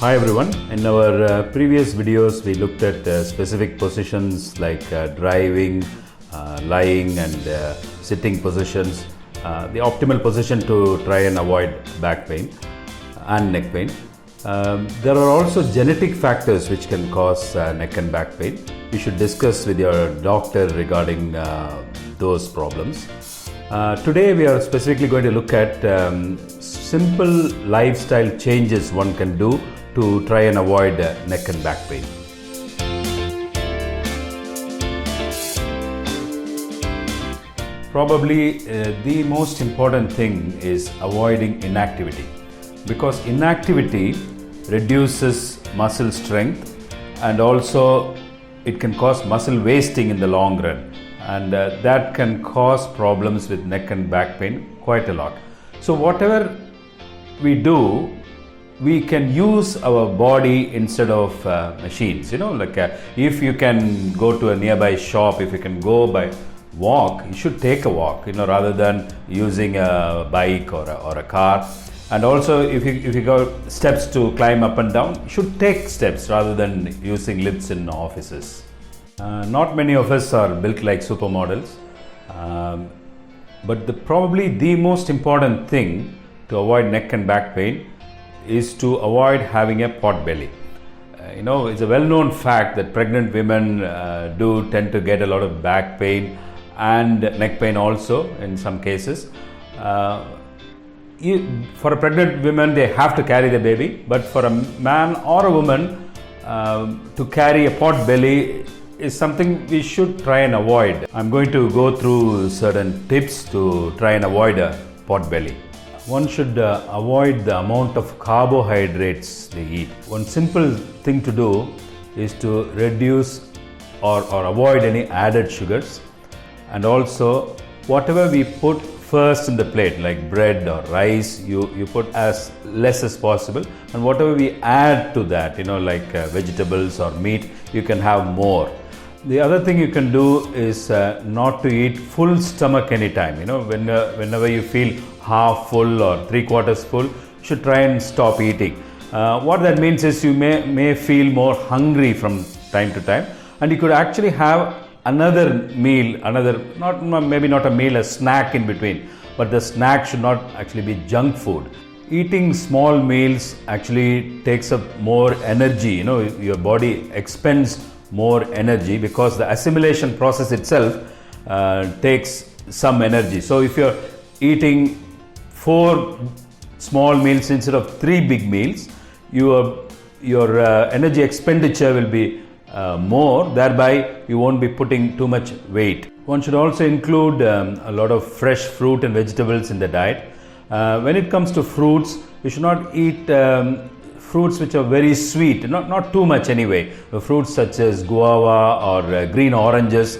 Hi everyone. In our previous videos we looked at specific positions like driving, lying and sitting positions, the optimal position to try and avoid back pain and neck pain. There are also genetic factors which can cause neck and back pain. You should discuss with your doctor regarding those problems. Today we are specifically going to look at simple lifestyle changes one can do to try and avoid neck and back pain. Probably the most important thing is avoiding inactivity, because inactivity reduces muscle strength and also it can cause muscle wasting in the long run, and that can cause problems with neck and back pain quite a lot. So whatever we do, we can use our body instead of machines. If you can go to a nearby shop, if you can go by walk, you should take a walk, rather than using a bike or a car. And also if you go steps to climb up and down, you should take steps rather than using lifts in offices. Not many of us are built like supermodels, but probably the most important thing to avoid neck and back pain is to avoid having a pot belly. It's a well-known fact that pregnant women do tend to get a lot of back pain and neck pain also in some cases. For a pregnant woman, they have to carry the baby, but for a man or a woman to carry a pot belly is something we should try and avoid. I'm going to go through certain tips to try and avoid a pot belly. One should avoid the amount of carbohydrates they eat. One simple thing to do is to reduce or avoid any added sugars, and also whatever we put first in the plate like bread or rice, you put as less as possible, and whatever we add to that, like vegetables or meat, you can have more. The other thing you can do is not to eat full stomach anytime. Whenever you feel half full or 3/4 full, you should try and stop eating. What that means is you may feel more hungry from time to time, and you could actually have another meal, maybe not a meal, a snack in between, but the snack should not actually be junk food. Eating small meals actually takes up more energy. Your body expends more energy because the assimilation process itself takes some energy. So if you're eating 4 small meals instead of 3 big meals, your energy expenditure will be more, thereby you won't be putting too much weight. One should also include a lot of fresh fruit and vegetables in the diet. When it comes to fruits, you should not eat fruits which are very sweet, not too much anyway. Fruits such as guava or green oranges,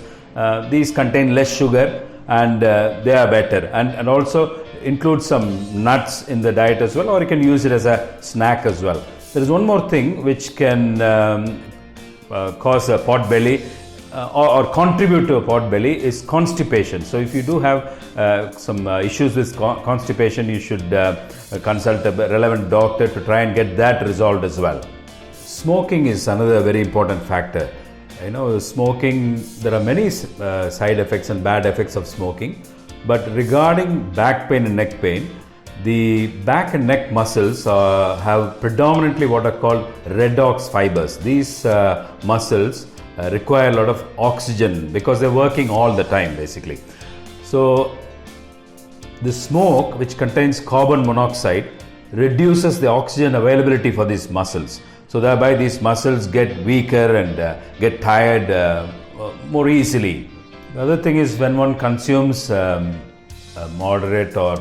these contain less sugar and they are better. And also include some nuts in the diet as well, or you can use it as a snack as well. There is one more thing which can cause a pot belly or contribute to a pot belly is constipation. So if you do have some issues with constipation, you should consult a relevant doctor to try and get that resolved as well. Smoking is another very important factor. Smoking, there are many side effects and bad effects of smoking, but regarding back pain and neck pain, the back and neck muscles have predominantly what are called redox fibers. These muscles require a lot of oxygen because they're working all the time basically. So the smoke, which contains carbon monoxide, reduces the oxygen availability for these muscles. So thereby these muscles get weaker and get tired more easily. The other thing is when one consumes a moderate or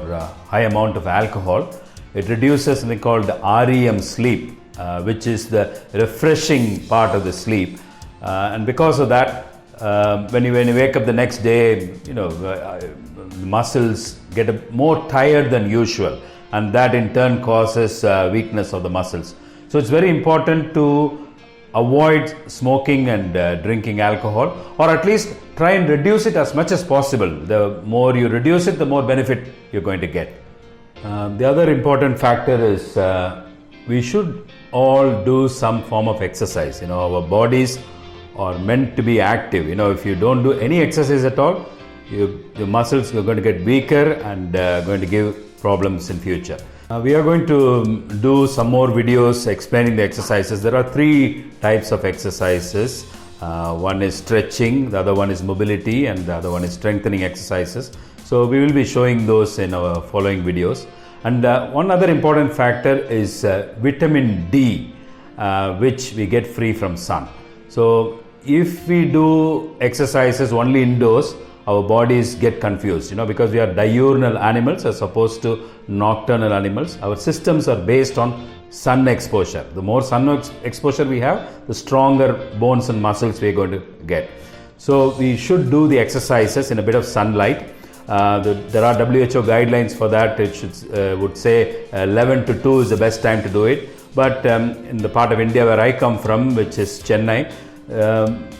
high amount of alcohol, it reduces something called REM sleep, which is the refreshing part of the sleep. And because of that, when you wake up the next day, muscles get more tired than usual, and that in turn causes weakness of the muscles. So it's very important to avoid smoking and drinking alcohol, or at least try and reduce it as much as possible. The more you reduce it, the more benefit you're going to get. The other important factor is we should all do some form of exercise. Our bodies are meant to be active. If you don't do any exercise at all, your muscles are going to get weaker and going to give problems in future. We are going to do some more videos explaining the exercises. There are 3 types of exercises. One is stretching, the other one is mobility, and the other one is strengthening exercises. So we will be showing those in our following videos. And one other important factor is vitamin D, which we get free from sun. So if we do exercises only indoors, our bodies get confused, because we are diurnal animals as opposed to nocturnal animals. Our systems are based on sun exposure. The more sun exposure we have, the stronger bones and muscles we are going to get. So we should do the exercises in a bit of sunlight. There are WHO guidelines for that. It would say 11 to 2 is the best time to do it. But in the part of India where I come from, which is Chennai,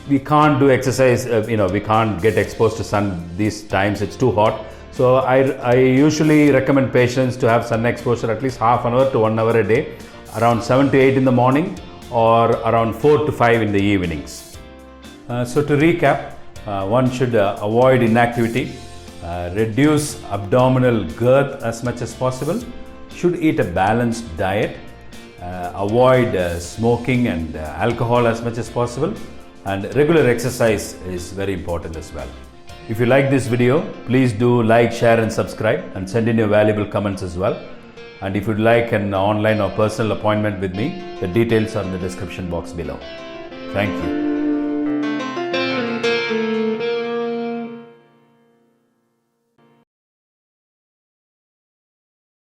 we can't do exercise, we can't get exposed to sun these times. It's too hot. So I usually recommend patients to have sun exposure at least half an hour to 1 hour a day, around 7 to 8 in the morning or around 4 to 5 in the evenings. So to recap, one should avoid inactivity, reduce abdominal girth as much as possible, should eat a balanced diet, avoid smoking and alcohol as much as possible, and regular exercise is very important as well. If you like this video, please do like, share and subscribe, and send in your valuable comments as well. And if you'd like an online or personal appointment with me, the details are in the description box below. Thank you.